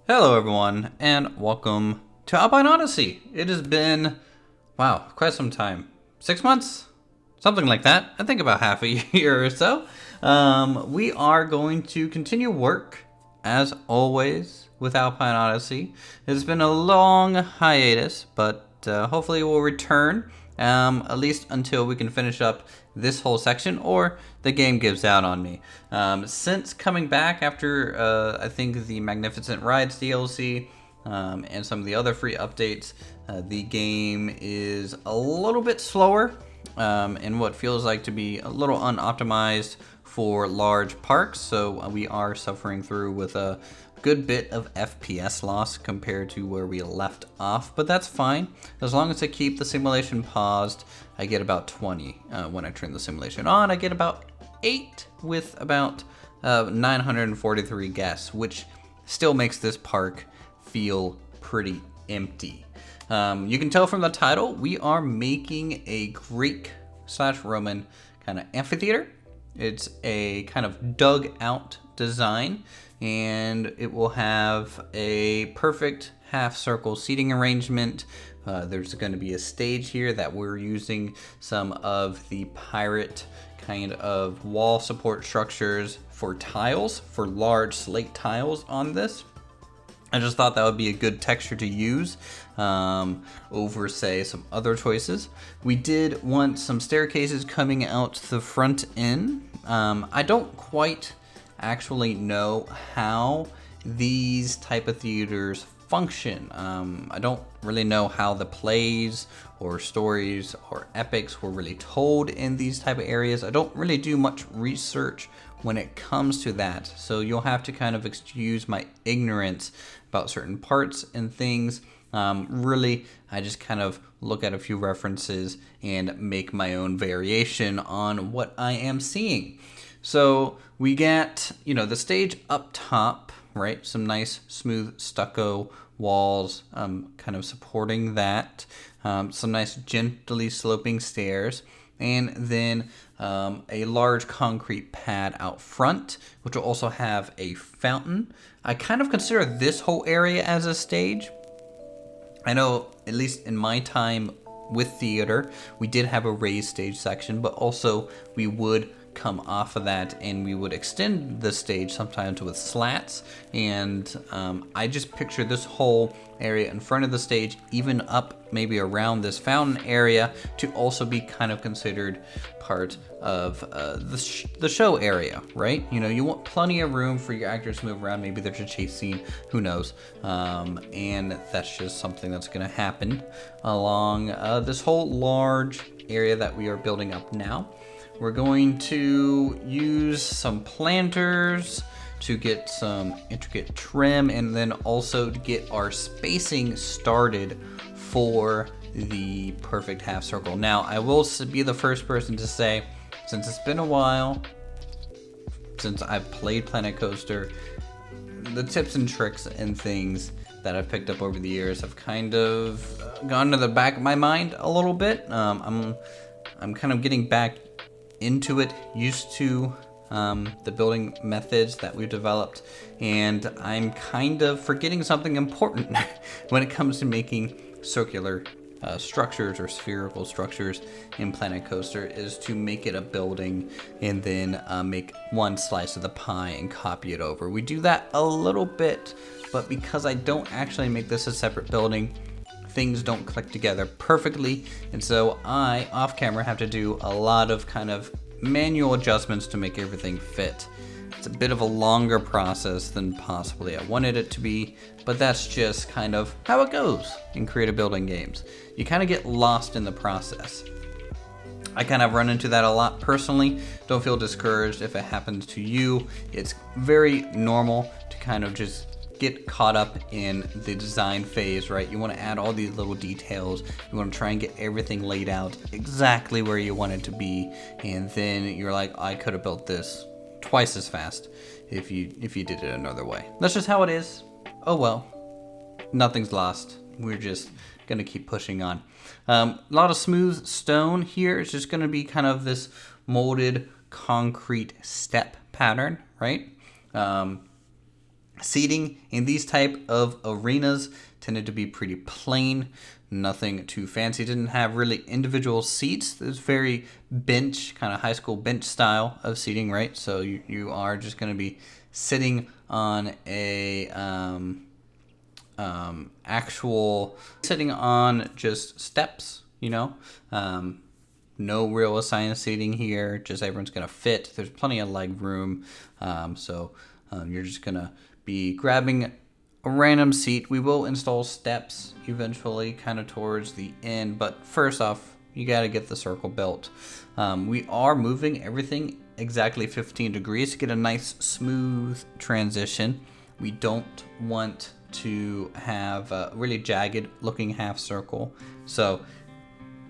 Hello everyone, and welcome to Alpine Odyssey. It has been, wow, quite some time. 6 months? Something like that. I think about half a year or so. We are going to continue work, as always, with Alpine Odyssey. It's been a long hiatus, but hopefully we'll return, at least until we can finish up this whole section, or the game gives out on me. Since coming back after, I think, the Magnificent Rides DLC and some of the other free updates, the game is a little bit slower and what feels like to be a little unoptimized for large parks, so we are suffering through with a good bit of FPS loss compared to where we left off, but that's fine. As long as I keep the simulation paused, I get about 20. When I turn the simulation on, I get about 8 with about 943 guests, which still makes this park feel pretty empty. You can tell from the title, we are making a Greek/Roman kind of amphitheater. It's a kind of dug out design, and it will have a perfect half circle seating arrangement. There's going to be a stage here that we're using some of the pirate kind of wall support structures for tiles, for large slate tiles on this. I just thought that would be a good texture to use over, say, some other choices. We did want some staircases coming out the front end. I don't quite actually know how these type of theaters function. I don't really know how the plays or stories or epics were really told in these type of areas. I don't really do much research when it comes to that, so you'll have to kind of excuse my ignorance about certain parts and things. Really, I just kind of look at a few references and make my own variation on what I am seeing. So we get, the stage up top, right? Some nice smooth stucco walls kind of supporting that. Some nice gently sloping stairs. And then a large concrete pad out front, which will also have a fountain. I kind of consider this whole area as a stage. I know, at least in my time with theater, we did have a raised stage section, but also we would come off of that and we would extend the stage sometimes with slats, and I just picture this whole area in front of the stage, even up maybe around this fountain area, to also be kind of considered part of the show area, right? You want plenty of room for your actors to move around. Maybe there's a chase scene, who knows, and that's just something that's going to happen along this whole large area that we are building up now. We're going to use some planters to get some intricate trim, and then also to get our spacing started for the perfect half circle. Now, I will be the first person to say, since it's been a while since I've played Planet Coaster, the tips and tricks and things that I've picked up over the years have kind of gone to the back of my mind a little bit. I'm kind of getting back into it, used to the building methods that we've developed, and I'm kind of forgetting something important when it comes to making circular structures or spherical structures in Planet Coaster, is to make it a building and then make one slice of the pie and copy it over. We do that a little bit, but because I don't actually make this a separate building, things don't click together perfectly, and so I, off camera, have to do a lot of kind of manual adjustments to make everything fit. It's a bit of a longer process than possibly I wanted it to be, but that's just kind of how it goes in creative building games. You kind of get lost in the process. I kind of run into that a lot personally. Don't feel discouraged if it happens to you. It's very normal to kind of just get caught up in the design phase, right? You want to add all these little details. You want to try and get everything laid out exactly where you want it to be, and then you're like, I could have built this twice as fast if you did it another way. That's just how it is. Oh well, nothing's lost. We're just gonna keep pushing on. A lot of smooth stone here. It's just gonna be kind of this molded concrete step pattern, right? Seating in these type of arenas tended to be pretty plain, nothing too fancy. Didn't have really individual seats. It was very bench, kind of high school bench style of seating, right? So you are just going to be sitting on a actual, sitting on just steps, you know. No real assigned seating here, just everyone's going to fit. There's plenty of leg room, so you're just going to be grabbing a random seat. We will install steps eventually, kind of towards the end, but first off, you got to get the circle built. We are moving everything exactly 15 degrees to get a nice smooth transition. We don't want to have a really jagged looking half circle, so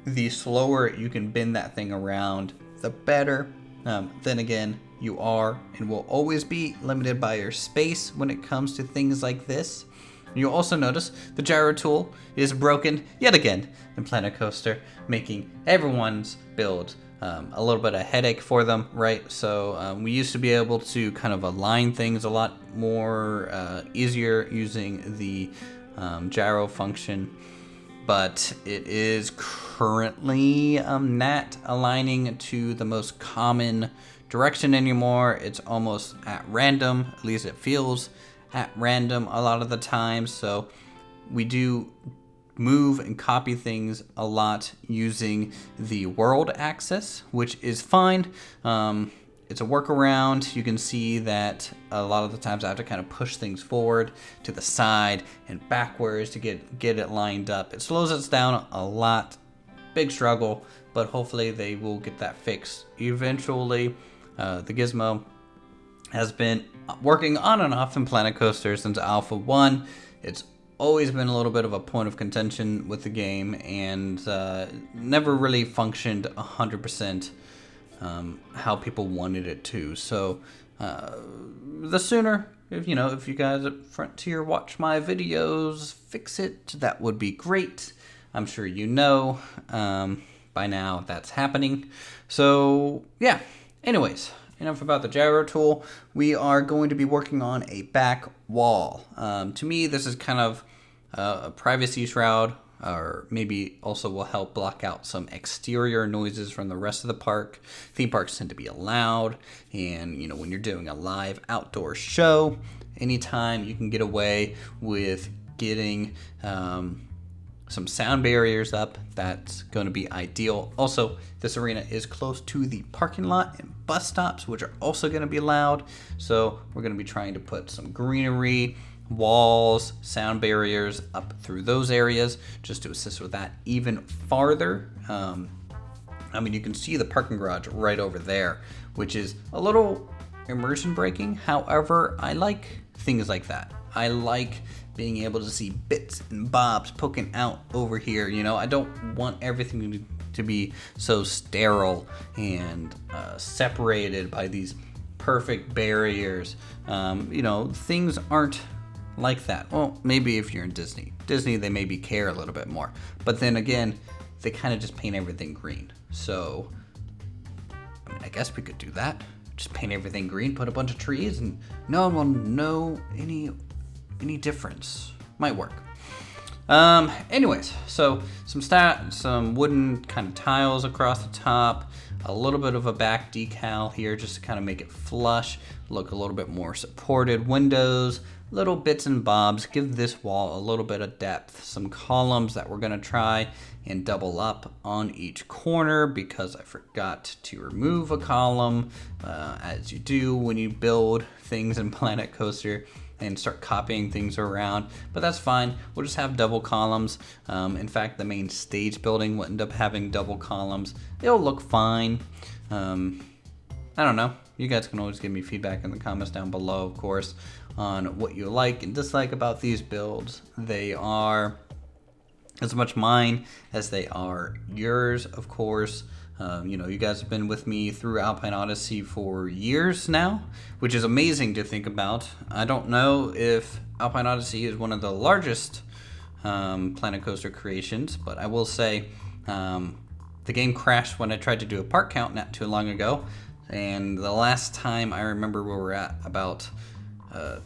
the slower you can bend that thing around, the better. Then again, you are and will always be limited by your space when it comes to things like this. You'll also notice the gyro tool is broken yet again in Planet Coaster, making everyone's build a little bit of a headache for them, right? So we used to be able to kind of align things a lot more easier using the gyro function, but it is currently not aligning to the most common direction anymore. It's almost at random, at least it feels at random a lot of the time. So we do move and copy things a lot using the world axis, which is fine. It's a workaround. You can see that a lot of the times I have to kind of push things forward to the side and backwards to get it lined up. It slows us down a lot. Big struggle, but hopefully they will get that fixed eventually. The gizmo has been working on and off in Planet Coaster since Alpha 1. It's always been a little bit of a point of contention with the game, and never really functioned 100% how people wanted it to. So the sooner, if you guys at Frontier watch my videos, fix it, that would be great. I'm sure you know by now that's happening. So yeah, anyways, enough about the gyro tool. We are going to be working on a back wall. To me, this is kind of a privacy shroud, or maybe also will help block out some exterior noises from the rest of the park. Theme parks tend to be loud, and when you're doing a live outdoor show, anytime you can get away with getting some sound barriers up, that's going to be ideal. Also, this arena is close to the parking lot and bus stops, which are also going to be loud, so we're going to be trying to put some greenery, walls, sound barriers up through those areas just to assist with that even farther. You can see the parking garage right over there, which is a little immersion breaking. However, I like things like that. I like being able to see bits and bobs poking out over here. I don't want everything to be so sterile and separated by these perfect barriers. Things aren't like that. Well, maybe if you're in Disney, they maybe care a little bit more. But then again, they kind of just paint everything green. So, I guess we could do that. Just paint everything green, put a bunch of trees, and no one will know any difference. Might work. Anyways, so some wooden kind of tiles across the top, a little bit of a back decal here just to kind of make it flush, look a little bit more supported. Windows, little bits and bobs, give this wall a little bit of depth. Some columns that we're going to try and double up on each corner because I forgot to remove a column, as you do when you build things in Planet Coaster and start copying things around, but that's fine. We'll just have double columns. In fact, the main stage building will end up having double columns. It'll look fine. I don't know. You guys can always give me feedback in the comments down below, of course, on what you like and dislike about these builds. They are as much mine as they are yours, of course. You guys have been with me through Alpine Odyssey for years now, which is amazing to think about. I don't know if Alpine Odyssey is one of the largest Planet Coaster creations, but I will say the game crashed when I tried to do a park count not too long ago, and the last time I remember we were at about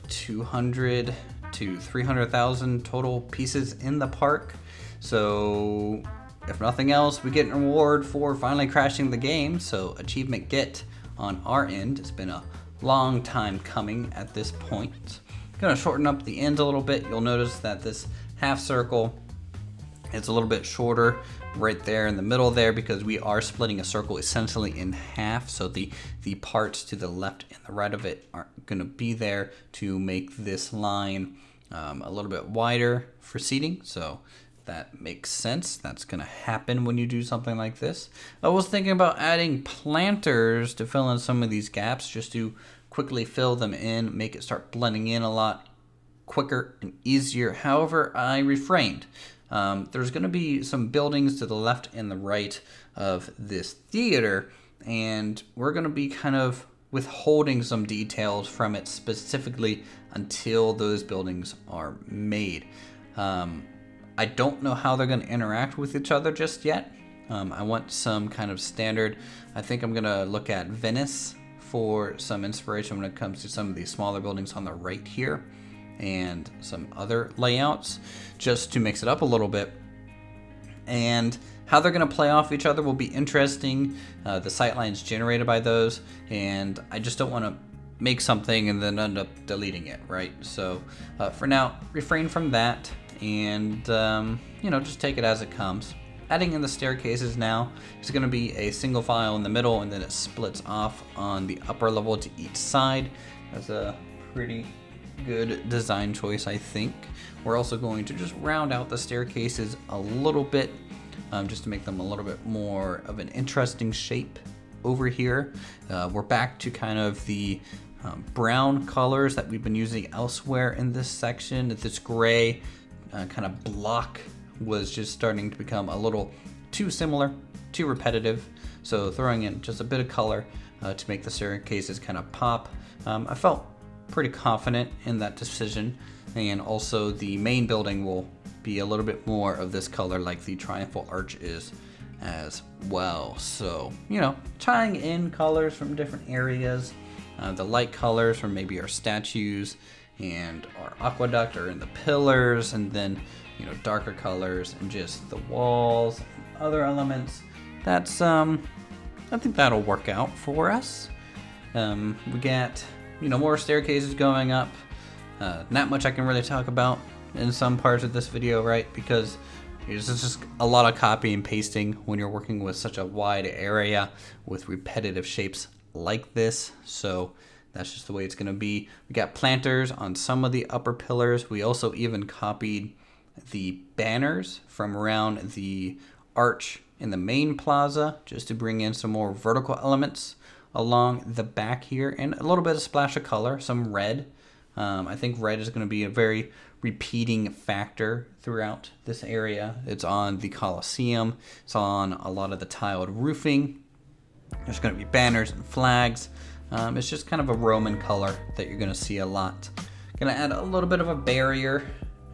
200 to 300,000 total pieces in the park. So if nothing else, we get an reward for finally crashing the game. So achievement get on our end. It's been a long time coming at this point. Gonna shorten up the ends a little bit. You'll notice that this half circle is a little bit shorter right there in the middle there, because we are splitting a circle essentially in half. So the parts to the left and the right of it aren't gonna be there to make this line a little bit wider for seating. So that makes sense. That's gonna happen when you do something like this. I was thinking about adding planters to fill in some of these gaps, just to quickly fill them in, make it start blending in a lot quicker and easier. However, I refrained. There's gonna be some buildings to the left and the right of this theater, and we're gonna be kind of withholding some details from it specifically until those buildings are made. I don't know how they're going to interact with each other just yet. I want some kind of standard. I think I'm going to look at Venice for some inspiration when it comes to some of these smaller buildings on the right here, and some other layouts, just to mix it up a little bit. And how they're going to play off each other will be interesting. The sightlines generated by those, and I just don't want to make something and then end up deleting it, right? So for now, refrain from that, and just take it as it comes. Adding in the staircases now is going to be a single file in the middle, and then it splits off on the upper level to each side. That's a pretty good design choice, I think. We're also going to just round out the staircases a little bit, just to make them a little bit more of an interesting shape over here. We're back to kind of the brown colors that we've been using elsewhere in this section. This gray kind of block was just starting to become a little too similar, too repetitive. So throwing in just a bit of color to make the staircases kind of pop. I felt pretty confident in that decision. And also the main building will be a little bit more of this color, like the triumphal arch is as well. So, tying in colors from different areas. The light colors from maybe our statues and our aqueduct are in the pillars, and then darker colors and just the walls and other elements. That's I think that'll work out for us. We got more staircases going up. Not much I can really talk about in some parts of this video, right? Because it's just a lot of copy and pasting when you're working with such a wide area with repetitive shapes like this. So that's just the way it's going to be. We got planters on some of the upper pillars. We also even copied the banners from around the arch in the main plaza, just to bring in some more vertical elements along the back here, and a little bit of splash of color, some red. I think red is going to be a very repeating factor throughout this area. It's on the Colosseum. It's on a lot of the tiled roofing. There's going to be banners and flags. It's just kind of a Roman color that you're going to see a lot. Going to add a little bit of a barrier.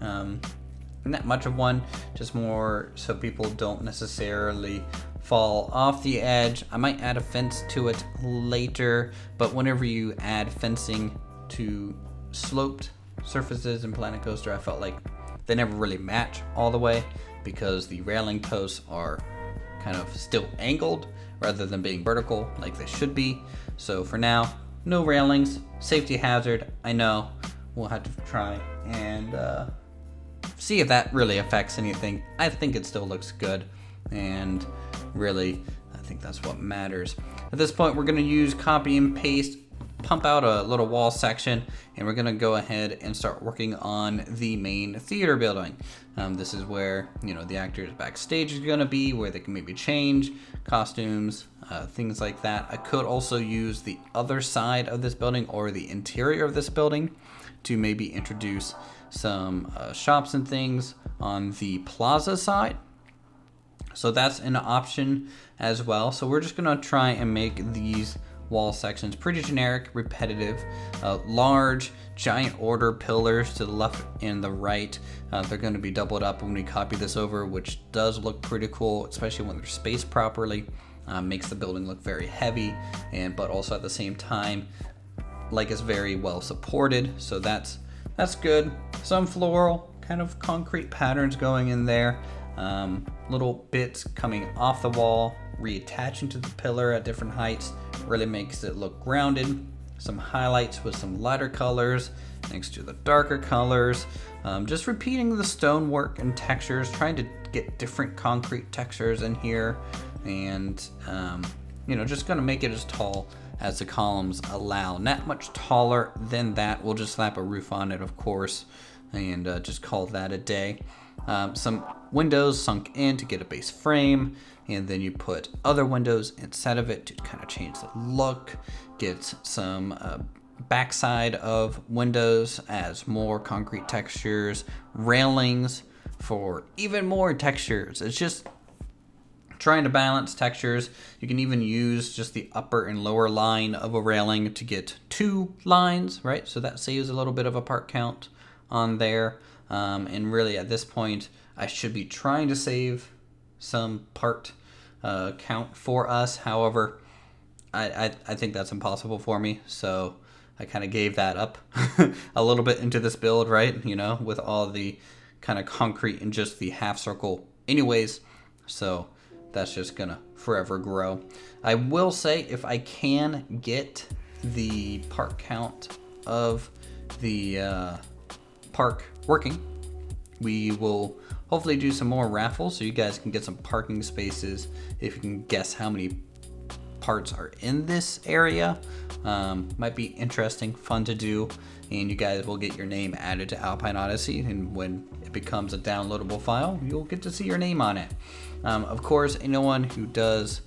Not much of one, just more so people don't necessarily fall off the edge. I might add a fence to it later, but whenever you add fencing to sloped surfaces in Planet Coaster, I felt like they never really match all the way, because the railing posts are kind of still angled rather than being vertical like they should be. So for now, no railings, safety hazard. I know we'll have to try and see if that really affects anything. I think it still looks good, and really I think that's what matters. At this point, we're going to use copy and paste, pump out a little wall section, and we're going to go ahead and start working on the main theater building. This is where the actors backstage is going to be, where they can maybe change costumes, things like that. I could also use the other side of this building, or the interior of this building, to maybe introduce some shops and things on the plaza side. So that's an option as well. So we're just gonna try and make these wall sections pretty generic, repetitive, large, giant order pillars to the left and the right. They're gonna be doubled up when we copy this over, which does look pretty cool, especially when they're spaced properly. Makes the building look very heavy, but also at the same time like it's very well supported, so that's good. Some floral kind of concrete patterns going in there. Little bits coming off the wall, reattaching to the pillar at different heights, really makes it look grounded. Some highlights with some lighter colors next to the darker colors. Just repeating the stonework and textures, trying to get different concrete textures in here, and just gonna make it as tall as the columns allow. Not much taller than that. We'll just slap a roof on it, of course, and just call that a day. Some windows sunk in to get a base frame, and then you put other windows inside of it to kind of change the look. Get some backside of windows as more concrete textures, railings for even more textures. It's just trying to balance textures. You can even use just the upper and lower line of a railing to get 2 lines, right? So that saves a little bit of a part count on there. And really at this point, I should be trying to save some part count for us. However, I think that's impossible for me. So I kind of gave that up a little bit into this build, right? With all the kind of concrete and just the half circle anyways. So that's just gonna forever grow. I will say, if I can get the part count of the park working, we will hopefully do some more raffles so you guys can get some parking spaces. If you can guess how many parts are in this area, might be interesting, fun to do, and you guys will get your name added to Alpine Odyssey, and when it becomes a downloadable file, you'll get to see your name on it. Of course, anyone who does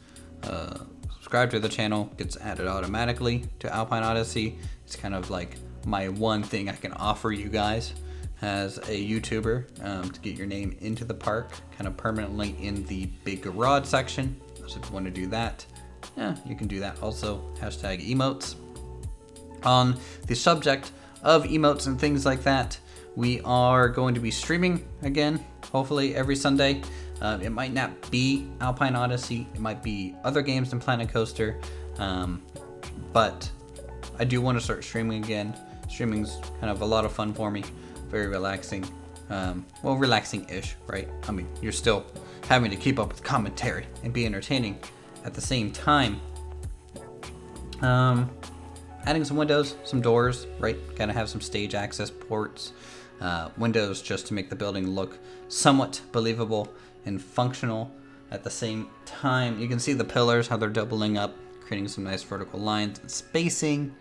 subscribe to the channel gets added automatically to Alpine Odyssey. It's kind of like my one thing I can offer you guys as a YouTuber, to get your name into the park kind of permanently in the big garage section. So if you want to do that, yeah, you can do that. Also, hashtag emotes. On the subject of emotes and things like that, we are going to be streaming again, hopefully every Sunday. It might not be Alpine Odyssey, it might be other games than Planet Coaster, but I do want to start streaming again. Streaming's kind of a lot of fun for me, very relaxing. Well, relaxing-ish, right? I mean, you're still having to keep up with commentary and be entertaining at the same time. Adding some windows, some doors, right? Gotta have some stage access ports. Windows just to make the building look somewhat believable and functional at the same time. You can see the pillars, how they're doubling up, creating some nice vertical lines and spacing.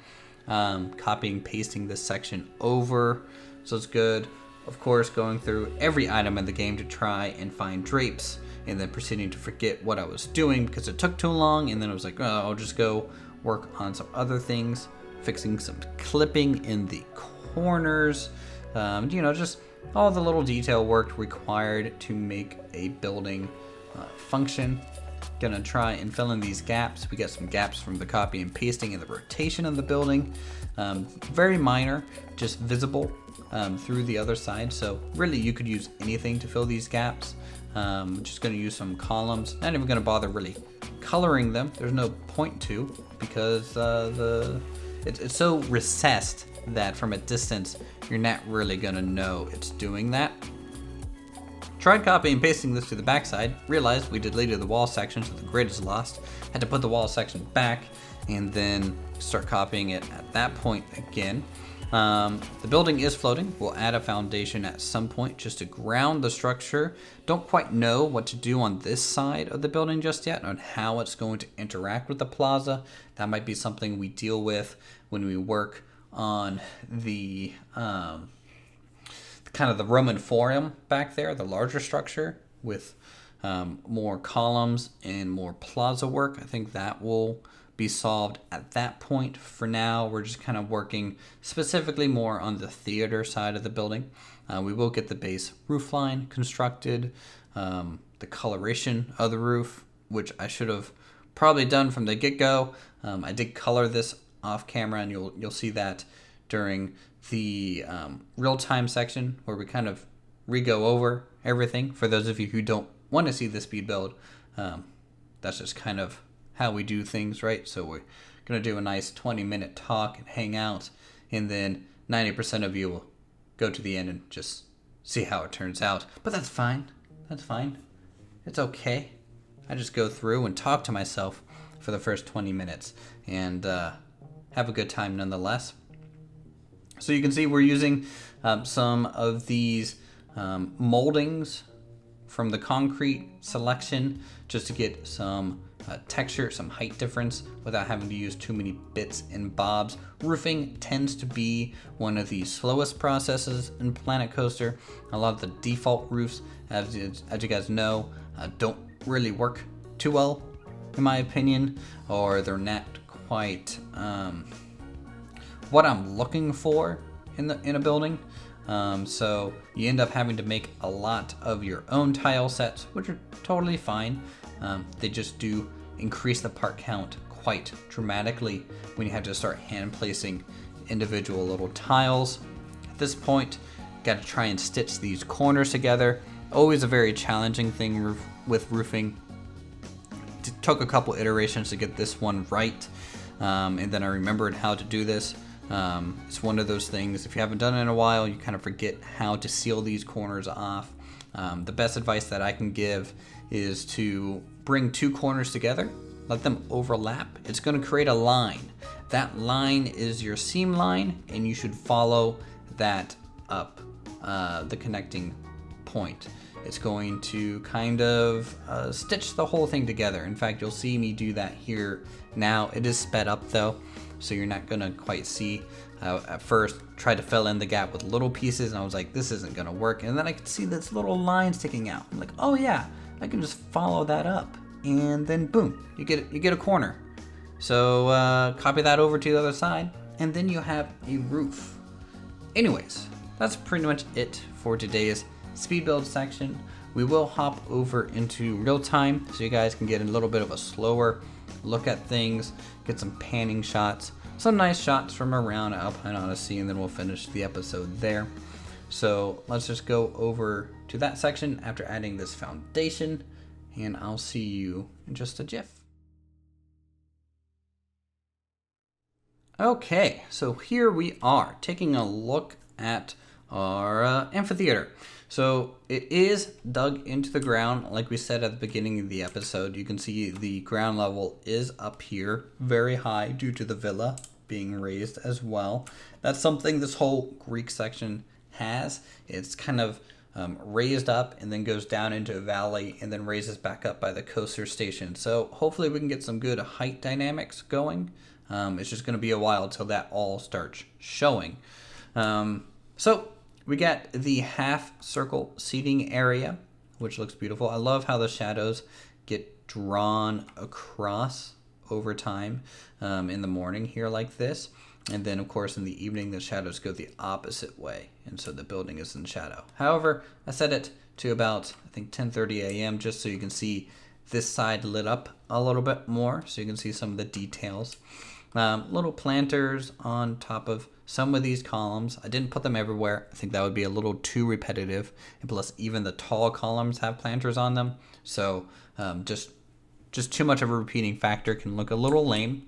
Copying, pasting this section over, so it's good. Of course, going through every item in the game to try and find drapes, and then proceeding to forget what I was doing because it took too long, and then I was like, oh, I'll just go work on some other things, fixing some clipping in the corners, just all the little detail work required to make a building function. Gonna try and fill in these gaps. We got some gaps from the copy and pasting and the rotation of the building. Very minor, just visible through the other side. So really you could use anything to fill these gaps. Just gonna use some columns. Not even gonna bother really coloring them. There's no point to, because it's so recessed that from a distance you're not really gonna know it's doing that. Tried copying and pasting this to the backside, realized we deleted the wall section, so the grid is lost. Had to put the wall section back and then start copying it at that point again. The building is floating. We'll add a foundation at some point just to ground the structure. Don't quite know what to do on this side of the building just yet, on how it's going to interact with the plaza. That might be something we deal with when we work on the kind of the Roman Forum back there, the larger structure with more columns and more plaza work. I think that will be solved at that point. For now, we're just kind of working specifically more on the theater side of the building. We will get the base roof line constructed, the coloration of the roof, which I should have probably done from the get-go. I did color this off camera, and you'll see that during the real-time section where we kind of re-go over everything. For those of you who don't want to see the speed build, that's just kind of how we do things, right? So we're going to do a nice 20-minute talk and hang out, and then 90% of you will go to the end and just see how it turns out. But that's fine. That's fine. It's okay. I just go through and talk to myself for the first 20 minutes and have a good time nonetheless. So you can see we're using some of these moldings from the concrete selection just to get some texture, some height difference without having to use too many bits and bobs. Roofing tends to be one of the slowest processes in Planet Coaster. A lot of the default roofs, as you guys know, don't really work too well, in my opinion, or they're not quite what I'm looking for in a building. So you end up having to make a lot of your own tile sets, which are totally fine. They just do increase the part count quite dramatically when you have to start hand placing individual little tiles. At this point, got to try and stitch these corners together. Always a very challenging thing with roofing. It took a couple iterations to get this one right, and then I remembered how to do this. It's one of those things, if you haven't done it in a while, you kind of forget how to seal these corners off. The best advice that I can give is to bring two corners together, let them overlap. It's going to create a line. That line is your seam line, and you should follow that up the connecting point. It's going to kind of stitch the whole thing together. In fact, you'll see me do that here now. It is sped up though, so you're not going to quite see. At first, tried to fill in the gap with little pieces, and I was like, this isn't going to work. And then I could see this little line sticking out. I'm like, oh yeah, I can just follow that up, and then boom, you get a corner. So copy that over to the other side, and then you have a roof. Anyways, that's pretty much it for today's speed build section. We will hop over into real time so you guys can get a little bit of a slower look at things, get some panning shots, some nice shots from around Alpine Odyssey, and then we'll finish the episode there. So let's just go over to that section after adding this foundation, and I'll see you in just a jiff. Okay, so here we are taking a look at our amphitheater. So it is dug into the ground, like we said at the beginning of the episode. You can see the ground level is up here, very high due to the villa being raised as well. That's something this whole Greek section has. It's kind of raised up and then goes down into a valley and then raises back up by the coaster station. So hopefully we can get some good height dynamics going. It's just going to be a while till that all starts showing. So we got the half circle seating area, which looks beautiful. I love how the shadows get drawn across over time in the morning here like this. And then, of course, in the evening, the shadows go the opposite way. And so the building is in shadow. However, I set it to about, I think, 10:30 a.m. just so you can see this side lit up a little bit more. So you can see some of the details. Little planters on top of some of these columns. I didn't put them everywhere. I think that would be a little too repetitive. And plus, even the tall columns have planters on them. So just too much of a repeating factor can look a little lame.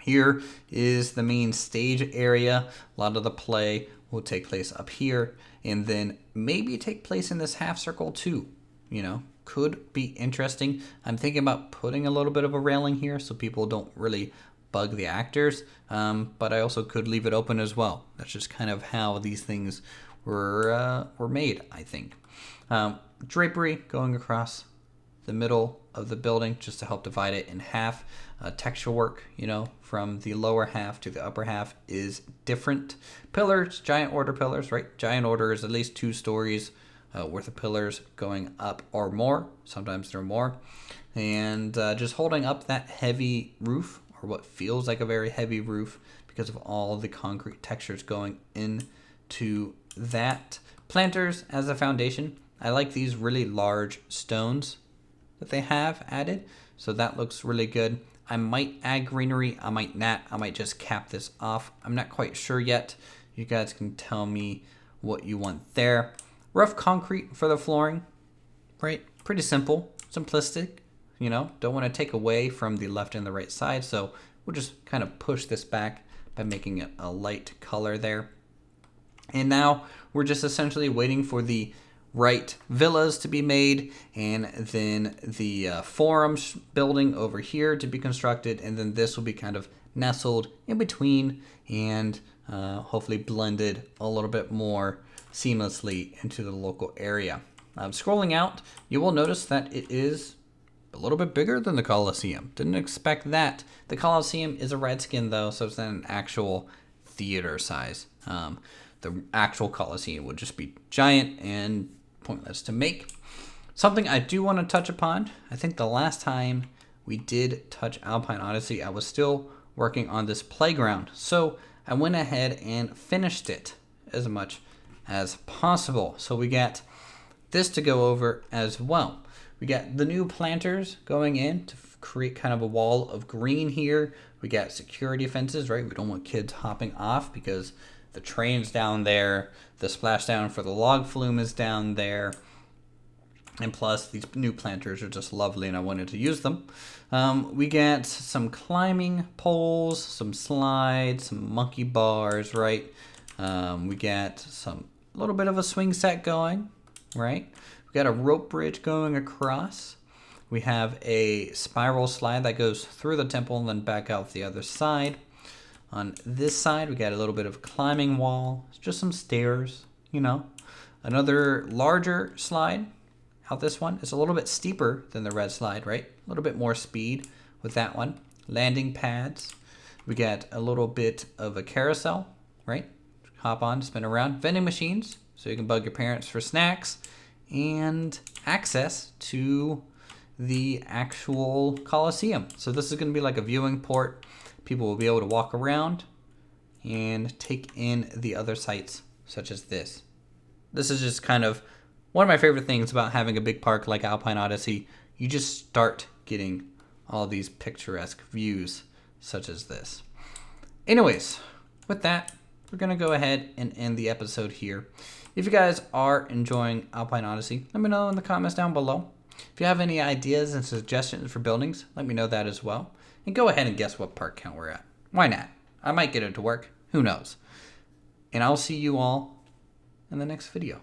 Here is the main stage area. A lot of the play will take place up here, and then maybe take place in this half circle too. You know, could be interesting. I'm thinking about putting a little bit of a railing here so people don't really bug the actors, but I also could leave it open as well. That's just kind of how these things were made, I think. Drapery going across the middle of the building just to help divide it in half. Texture work, you know, from the lower half to the upper half is different. Pillars, giant order pillars, right? Giant order is at least 2 stories worth of pillars going up or more. Sometimes there are more. And just holding up that heavy roof, or what feels like a very heavy roof because of all the concrete textures going into that. Planters as a foundation. I like these really large stones that they have added, so that looks really good. I might add greenery, I might not, I might just cap this off. I'm not quite sure yet. You guys can tell me what you want there. Rough concrete for the flooring, right? Pretty simple, simplistic. you know, don't want to take away from the left and the right side. So we'll just kind of push this back by making it a light color there. And now we're just essentially waiting for the right villas to be made, and then the forums building over here to be constructed, and then this will be kind of nestled in between and hopefully blended a little bit more seamlessly into the local area. Scrolling out, you will notice that it is a little bit bigger than the Colosseum. Didn't expect that. The Colosseum is a Redskin though, so it's not an actual theater size. The actual Colosseum would just be giant and pointless to make. Something I do want to touch upon, I think the last time we did touch Alpine Odyssey, I was still working on this playground. So I went ahead and finished it as much as possible. So we got this to go over as well. We got the new planters going in to create kind of a wall of green here. We got security fences, right? We don't want kids hopping off because the train's down there, the splashdown for the log flume is down there, and plus these new planters are just lovely and I wanted to use them. We get some climbing poles, some slides, some monkey bars, right? We get a little bit of a swing set going, right? We got a rope bridge going across. We have a spiral slide that goes through the temple and then back out the other side. On this side, we got a little bit of climbing wall. It's just some stairs, you know. Another larger slide out this one. It's a little bit steeper than the red slide, right? A little bit more speed with that one. Landing pads. We got a little bit of a carousel, right? Hop on, spin around. Vending machines, so you can bug your parents for snacks. And access to the actual Colosseum. So this is going to be like a viewing port. People will be able to walk around and take in the other sites such as this. This is just kind of one of my favorite things about having a big park like Alpine Odyssey. You just start getting all these picturesque views such as this. Anyways, with that, we're going to go ahead and end the episode here. If you guys are enjoying Alpine Odyssey, let me know in the comments down below. If you have any ideas and suggestions for buildings, let me know that as well. And go ahead and guess what part count we're at. Why not? I might get it to work. Who knows? And I'll see you all in the next video.